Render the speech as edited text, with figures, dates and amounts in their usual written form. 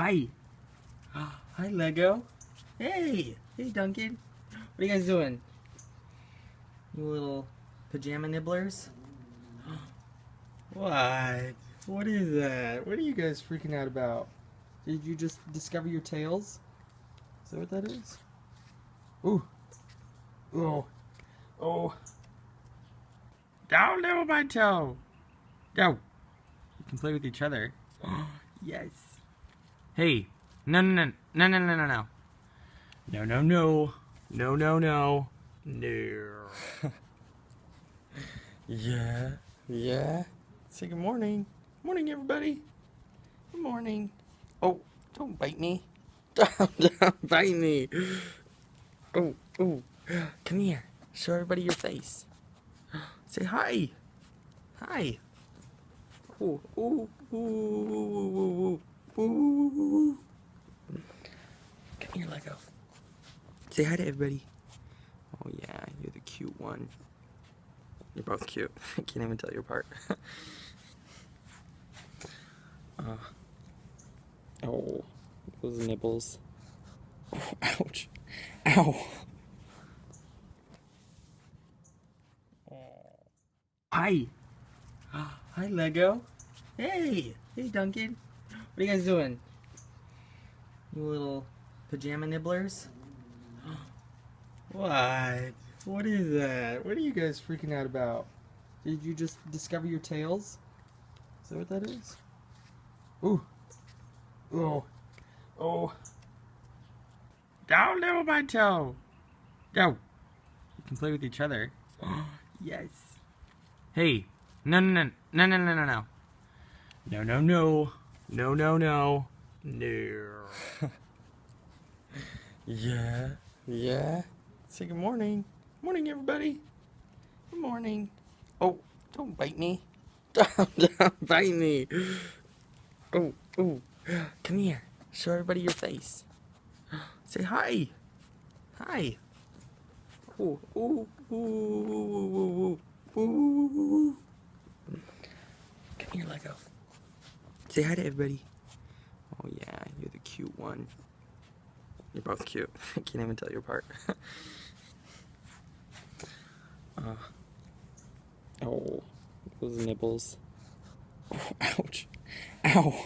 Hi. Hi, Lego. Hey. Hey, Duncan. What are you guys doing? You little pajama nibblers? What? What is that? What are you guys freaking out about? Did you just discover your tails? Is that what that is? Ooh. Oh. Oh. Don't nibble my toe. Go. You can play with each other. Yes. Hey. No, no, no. No, no, no, no, no. No, no, no. No, no, no. No. Yeah. Yeah. Say good morning. Morning, everybody. Good morning. Oh, don't bite me. Don't bite me. Oh, oh. Come here. Show everybody your face. Say hi. Hi. Ooh, ooh, ooh, ooh, ooh, ooh, ooh. Come here, Lego. Say hi to everybody. Oh yeah, you're the cute one. You're both cute. I can't even tell you apart. Oh, those nibbles. Oh, ouch. Ow. Hi. Hi, Lego. Hey. Hey, Duncan. What are you guys doing? You little pajama nibblers? What? What is that? What are you guys freaking out about? Did you just discover your tails? Is that what that is? Ooh. Oh. Oh. Don't nibble my toe. Go. You can play with each other. Yes. Hey. No, no, no. No, no, no, no, no. No, no, no. No, no, no. No. Yeah. Yeah. Say good morning. Morning, everybody. Good morning. Oh, don't bite me. Don't bite me. Oh, oh. Come here. Show everybody your face. Say hi. Hi. Ooh, ooh, ooh, ooh, ooh, ooh, ooh. Come here, Lego. Say hi to everybody. Oh yeah, you're the cute one. You're both cute. I can't even tell you apart. Oh, those nibbles. Oh, ouch. Ow.